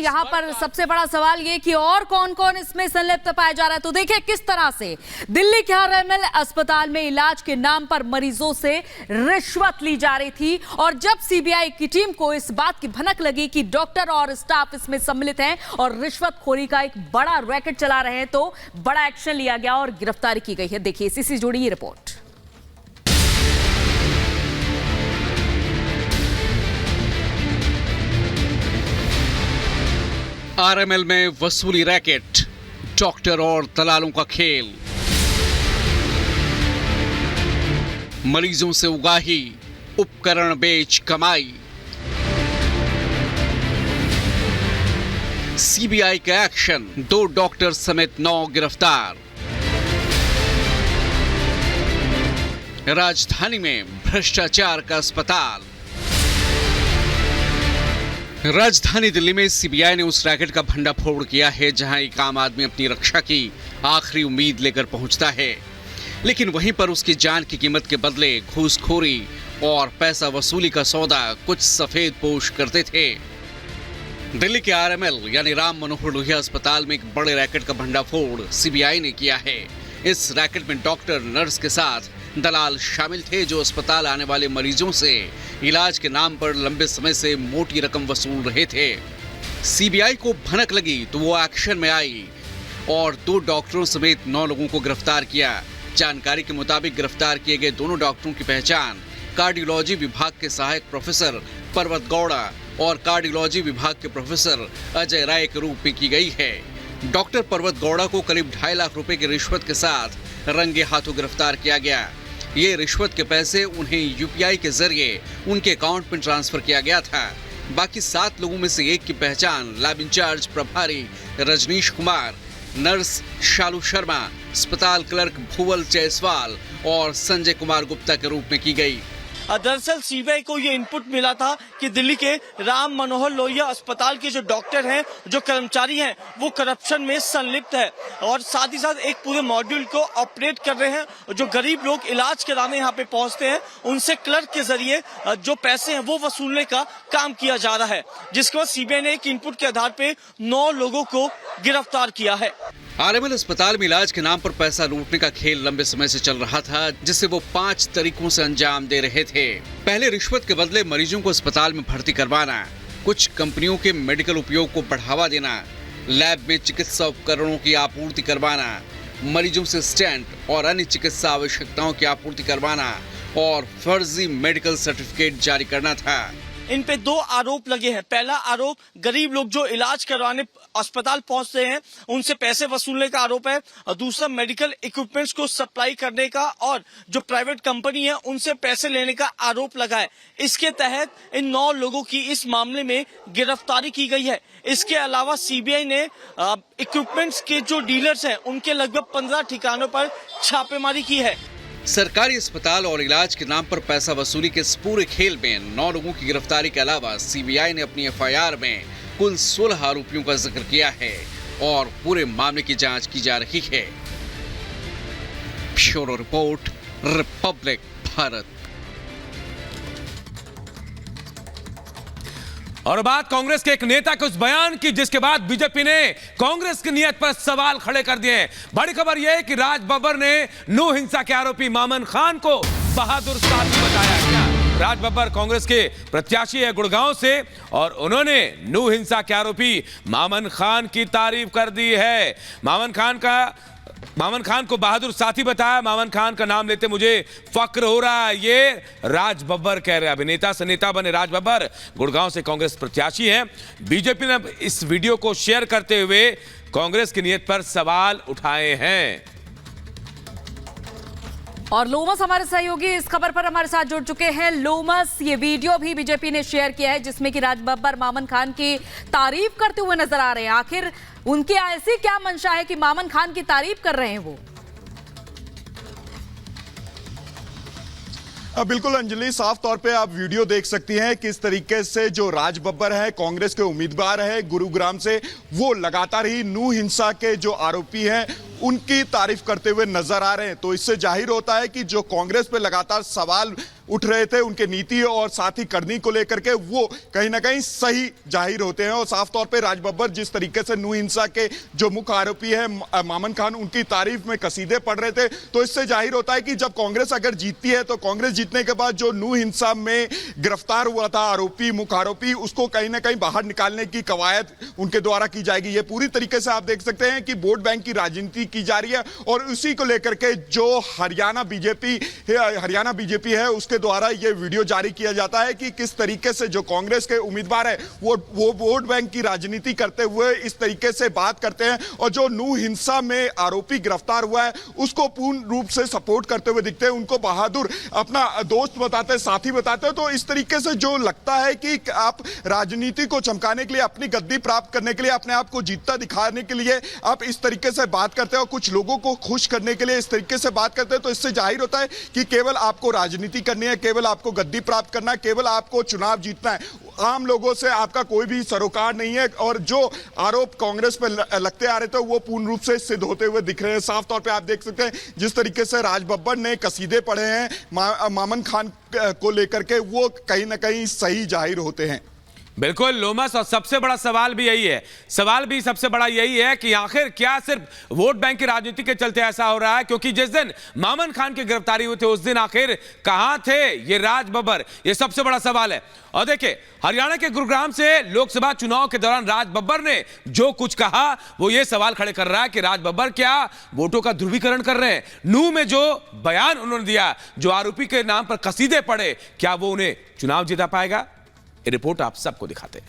यहाँ पर सबसे बड़ा सवाल ये कि और कौन कौन इसमें संलिप्त पाया जा रहा है। तो देखिए किस तरह से दिल्ली के आरएमएल अस्पताल में इलाज के नाम पर मरीजों से रिश्वत ली जा रही थी और जब सीबीआई की टीम को इस बात की भनक लगी कि डॉक्टर और स्टाफ इसमें सम्मिलित हैं और रिश्वतखोरी का एक बड़ा रैकेट चला रहे हैं, तो बड़ा एक्शन लिया गया और गिरफ्तारी की गई है। देखिए इसी से जुड़ी ये रिपोर्ट। आरएमएल में वसूली रैकेट, डॉक्टर और दलालों का खेल, मरीजों से उगाही, उपकरण बेच कमाई। सीबीआई का एक्शन, 2 डॉक्टर समेत 9 गिरफ्तार। राजधानी में भ्रष्टाचार का अस्पताल। राजधानी दिल्ली में सीबीआई ने उस रैकेट का भंडाफोड़ किया है जहां एक आम आदमी अपनी रक्षा की आखिरी उम्मीद लेकर पहुंचता है, लेकिन वहीं पर उसकी जान की कीमत के बदले घूसखोरी और पैसा वसूली का सौदा कुछ सफेद पोश करते थे। दिल्ली के आरएमएल यानी राम मनोहर लोहिया अस्पताल में एक बड़े रैकेट का भंडाफोड़ सीबीआई ने किया है। इस रैकेट में डॉक्टर, नर्स के साथ दलाल शामिल थे जो अस्पताल आने वाले मरीजों से इलाज के नाम पर लंबे समय से मोटी रकम वसूल रहे थे। सीबीआई को भनक लगी तो वो एक्शन में आई और 2 डॉक्टरों समेत 9 लोगों को गिरफ्तार किया। जानकारी के मुताबिक गिरफ्तार किए गए दोनों डॉक्टरों की पहचान कार्डियोलॉजी विभाग के सहायक प्रोफेसर पर्वत गौड़ा और कार्डियोलॉजी विभाग के प्रोफेसर अजय राय के रूप में की गई है। डॉक्टर पर्वत गौड़ा को करीब 2.5 लाख रुपए की रिश्वत के साथ रंगे हाथों गिरफ्तार किया गया। ये रिश्वत के पैसे उन्हें यूपीआई के जरिए उनके अकाउंट में ट्रांसफर किया गया था। बाकी 7 लोगों में से एक की पहचान लैब इंचार्ज प्रभारी रजनीश कुमार, नर्स शालू शर्मा, अस्पताल क्लर्क भुवल जायसवाल और संजय कुमार गुप्ता के रूप में की गई। दरअसल सीबीआई को ये इनपुट मिला था कि दिल्ली के राम मनोहर लोहिया अस्पताल के जो डॉक्टर हैं, जो कर्मचारी हैं, वो करप्शन में संलिप्त है और साथ ही साथ एक पूरे मॉड्यूल को ऑपरेट कर रहे हैं। जो गरीब लोग इलाज कराने यहाँ पे पहुंचते हैं, उनसे क्लर्क के जरिए जो पैसे हैं वो वसूलने का काम किया जा रहा है, जिसके बाद सीबीआई ने एक इनपुट के आधार पे 9 लोगों को गिरफ्तार किया है। आरएमएल अस्पताल में इलाज के नाम पर पैसा लूटने का खेल लंबे समय से चल रहा था, जिसे वो 5 तरीकों से अंजाम दे रहे थे। पहले रिश्वत के बदले मरीजों को अस्पताल में भर्ती करवाना, कुछ कंपनियों के मेडिकल उपयोग को बढ़ावा देना, लैब में चिकित्सा उपकरणों की आपूर्ति करवाना, मरीजों से स्टेंट और अन्य चिकित्सा आवश्यकताओं की आपूर्ति करवाना और फर्जी मेडिकल सर्टिफिकेट जारी करना था। इन पे 2 आरोप लगे हैं। पहला आरोप गरीब लोग जो इलाज करवाने अस्पताल पहुंचते हैं उनसे पैसे वसूलने का आरोप है और दूसरा मेडिकल इक्विपमेंट्स को सप्लाई करने का और जो प्राइवेट कंपनी है उनसे पैसे लेने का आरोप लगा है। इसके तहत इन 9 लोगों की इस मामले में गिरफ्तारी की गई है। इसके अलावा सीबीआई ने इक्विपमेंट्स के जो डीलर्स हैं उनके लगभग 15 ठिकानों पर छापेमारी की है। सरकारी अस्पताल और इलाज के नाम पर पैसा वसूली के इस पूरे खेल में 9 लोगों की गिरफ्तारी के अलावा सीबीआई ने अपनी एफआईआर में कुल 16 आरोपियों का जिक्र किया है और पूरे मामले की जांच की जा रही है। Bureau report, Republic Bharat. और बात कांग्रेस के एक नेता के उस बयान की जिसके बाद बीजेपी ने कांग्रेस की नीयत पर सवाल खड़े कर दिए। बड़ी खबर यह है कि राज बब्बर ने नू हिंसा के आरोपी मामन खान को बहादुर साथी बताया गया। राज बब्बर कांग्रेस के प्रत्याशी है गुड़गांव से और उन्होंने नू हिंसा के आरोपी मामन खान की तारीफ कर दी है। मामन खान को बहादुर साथी बताया। मामन खान का नाम लेते मुझे फक्र हो रहा है, ये राज बब्बर कह रहे हैं। अभिनेता से नेता बने राज बब्बर गुड़गांव से कांग्रेस प्रत्याशी हैं। बीजेपी ने इस वीडियो को शेयर करते हुए कांग्रेस की नीयत पर सवाल उठाए हैं। और लोमस हमारे सहयोगी इस खबर पर हमारे साथ जुड़ चुके हैं। लोमस, ये वीडियो भी बीजेपी ने शेयर किया है जिसमें कि राज बब्बर मामन खान की तारीफ करते हुए नजर आ रहे हैं। आखिर उनकी ऐसी क्या मंशा है कि मामन खान की तारीफ कर रहे हैं वो? बिल्कुल अंजलि, साफ तौर पे आप वीडियो देख सकती हैं किस तरीके से जो राज बब्बर है, कांग्रेस के उम्मीदवार है गुरुग्राम से, वो लगातार ही नू हिंसा के जो आरोपी हैं उनकी तारीफ करते हुए नजर आ रहे हैं। तो इससे जाहिर होता है कि जो कांग्रेस पे लगातार सवाल उठ रहे थे, उनके नीति और साथ ही करनी को लेकर के, वो कहीं ना कहीं सही जाहिर होते हैं। और साफ तौर पे राज बब्बर जिस तरीके से नूह हिंसा के जो मुख्य आरोपी है मामन खान, उनकी तारीफ में कसीदे पढ़ रहे थे, तो इससे जाहिर होता है कि जब कांग्रेस अगर जीतती है तो कांग्रेस जीतने के बाद जो नूह हिंसा में गिरफ्तार हुआ था आरोपी, मुख्य आरोपी, उसको कहीं ना कहीं बाहर निकालने की कवायद उनके द्वारा की जाएगी। ये पूरी तरीके से आप देख सकते हैं कि वोट बैंक की राजनीति की जा रही है और उसी को लेकर के जो हरियाणा बीजेपी है उसके द्वारा ये वीडियो जारी किया जाता है कि किस तरीके से जो कांग्रेस के उम्मीदवार है वो वोट बैंक की राजनीति करते हुए इस तरीके से बात करते हैं और जो नूह हिंसा में आरोपी गिरफ्तार हुआ है उसको पूर्ण रूप से सपोर्ट करते हुए दिखते हैं, उनको बहादुर अपना दोस्त बताते हैं, साथी बताते हैं। तो इस तरीके से जो लगता है कि आप राजनीति को चमकाने के लिए, अपनी गद्दी प्राप्त करने के लिए, अपने आप को जीतता दिखाने के लिए आप इस तरीके से बात करते हैं और कुछ लोगों को खुश करने के लिए इस तरीके से बात करते हैं, तो इससे जाहिर होता है कि केवल आपको राजनीति करनी है, केवल आपको गद्दी प्राप्त करना है, केवल आपको चुनाव जीतना है, आम लोगों से आपका कोई भी सरोकार नहीं है। और जो आरोप कांग्रेस पर लगते आ रहे थे वो पूर्ण रूप से सिद्ध होते हुए दिख रहे हैं। साफ तौर पे आप देख सकते हैं जिस तरीके से राज बब्बर ने कसीदे पढ़े हैं मामन खान को लेकर के, वो कहीं ना कहीं सही जाहिर होते हैं। बिल्कुल लोमस, और सबसे बड़ा सवाल भी यही है, सवाल भी सबसे बड़ा यही है कि आखिर क्या सिर्फ वोट बैंक की राजनीति के चलते ऐसा हो रहा है? क्योंकि जिस दिन मामन खान की गिरफ्तारी हुई थी उस दिन आखिर कहां थे ये राज बब्बर? ये सबसे बड़ा सवाल है। और देखिए, हरियाणा के गुरुग्राम से लोकसभा चुनाव के दौरान राज बब्बर ने जो कुछ कहा वो ये सवाल खड़े कर रहा है कि राज बब्बर क्या वोटों का ध्रुवीकरण कर रहे हैं? नूह में जो बयान उन्होंने दिया, जो आरोपी के नाम पर कसीदे पढ़े, क्या वो उन्हें चुनाव जिता पाएगा? ये रिपोर्ट आप सबको दिखाते हैं।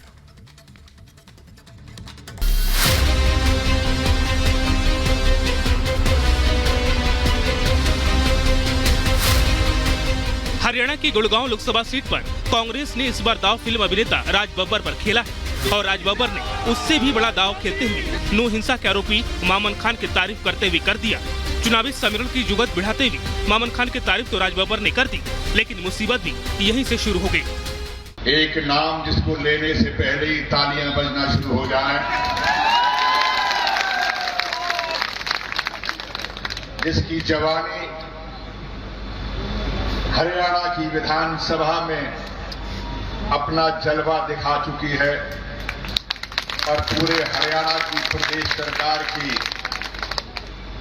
हरियाणा की गुड़गांव लोकसभा सीट पर कांग्रेस ने इस बार दांव फिल्म अभिनेता राज बब्बर पर खेला है और राज बब्बर ने उससे भी बड़ा दांव खेलते हुए नूह हिंसा के आरोपी मामन खान की तारीफ करते हुए कर दिया। चुनावी सम्मेलन की जुगत बढ़ाते हुए मामन खान की तारीफ तो राज बब्बर ने कर दी, लेकिन मुसीबत भी यहीं से शुरू हो गई। एक नाम जिसको लेने से पहले ही तालियां बजना शुरू हो जाए, जिसकी जवानी हरियाणा की विधानसभा में अपना जलवा दिखा चुकी है और पूरे हरियाणा की प्रदेश सरकार की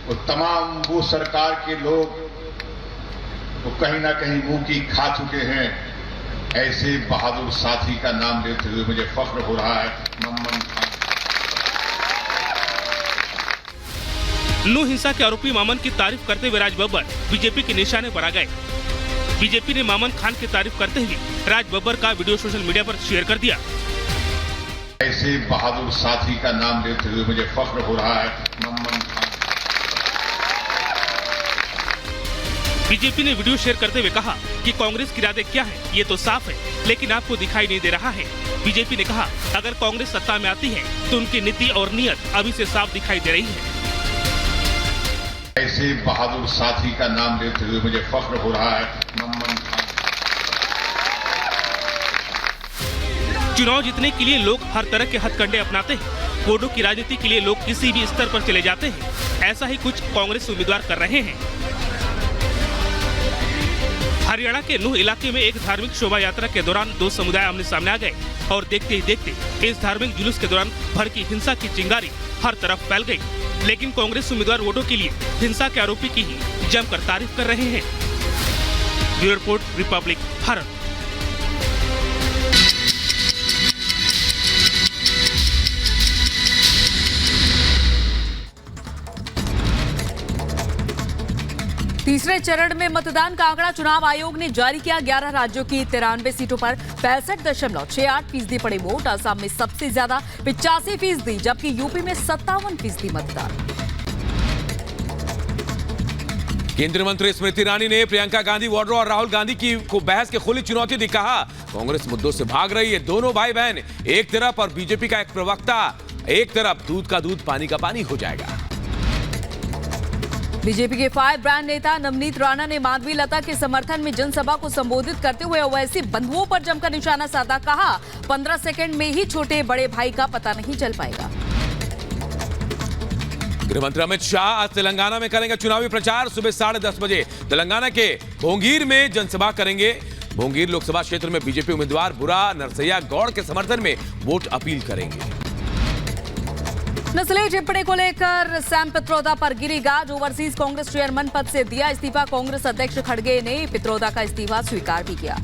वो तमाम वो सरकार के लोग वो कहीं ना कहीं मुंह की खा चुके हैं। ऐसे बहादुर साथी का नाम लेते हुए मुझे फख्र हो रहा है, मामन खान। नूह हिंसा के आरोपी मामन की तारीफ करते हुए राज बब्बर बीजेपी के निशाने पर आ गए। बीजेपी ने मामन खान की तारीफ करते हुए राज बब्बर का वीडियो सोशल मीडिया पर शेयर कर दिया। ऐसे बहादुर साथी का नाम लेते हुए मुझे फख्र हो रहा है, मामन खान। बीजेपी ने वीडियो शेयर करते हुए कहा कि कांग्रेस के इरादे क्या है ये तो साफ है, लेकिन आपको दिखाई नहीं दे रहा है। बीजेपी ने कहा अगर कांग्रेस सत्ता में आती है तो उनकी नीति और नीयत अभी से साफ दिखाई दे रही है। ऐसे बहादुर साथी का नाम लेते हुए मुझे फख्र हो रहा है, मामन खान। चुनाव जीतने के लिए लोग हर तरह के हथकंडे अपनाते हैं, वोटों की राजनीति के लिए लोग किसी भी स्तर पर चले जाते हैं। ऐसा ही कुछ कांग्रेस उम्मीदवार कर रहे हैं। हरियाणा के नूह इलाके में एक धार्मिक शोभा यात्रा के दौरान दो समुदाय आमने सामने आ गए और देखते ही देखते इस धार्मिक जुलूस के दौरान भड़की हिंसा की चिंगारी हर तरफ फैल गई। लेकिन कांग्रेस उम्मीदवार वोटों के लिए हिंसा के आरोपी की ही जमकर तारीफ कर रहे हैं। Bureau report, Republic Bharat. तीसरे चरण में मतदान का आंकड़ा चुनाव आयोग ने जारी किया। 11 राज्यों की 93 सीटों पर 65.68% पड़े वोट। असम में सबसे ज्यादा 85%, जबकि यूपी में 57% मतदान। केंद्रीय मंत्री स्मृति ईरानी ने प्रियंका गांधी वाड्रा और राहुल गांधी की को बहस की खुली चुनौती दी। कहा कांग्रेस मुद्दों से भाग रही है। दोनों भाई बहन एक तरफ और बीजेपी का एक प्रवक्ता एक तरफ, दूध का दूध पानी का पानी हो जाएगा। बीजेपी के फायर ब्रांड नेता नवनीत राणा ने माधवी लता के समर्थन में जनसभा को संबोधित करते हुए ओवैसी बंधुओं पर जमकर निशाना साधा। कहा 15 सेकंड में ही छोटे बड़े भाई का पता नहीं चल पाएगा। गृहमंत्री अमित शाह आज तेलंगाना में करेंगे चुनावी प्रचार। सुबह 10:30 बजे तेलंगाना के भोंगीर में जनसभा करेंगे। भोंगीर लोकसभा क्षेत्र में बीजेपी उम्मीदवार बुरा नरसैया गौड़ के समर्थन में वोट अपील करेंगे। नस्ली टिप्पणी को लेकर सैम पित्रोदा पर गिरी गाज। ओवरसीज कांग्रेस चेयरमैन पद से दिया इस्तीफा। कांग्रेस अध्यक्ष खड़गे ने पित्रोदा का इस्तीफा स्वीकार भी किया।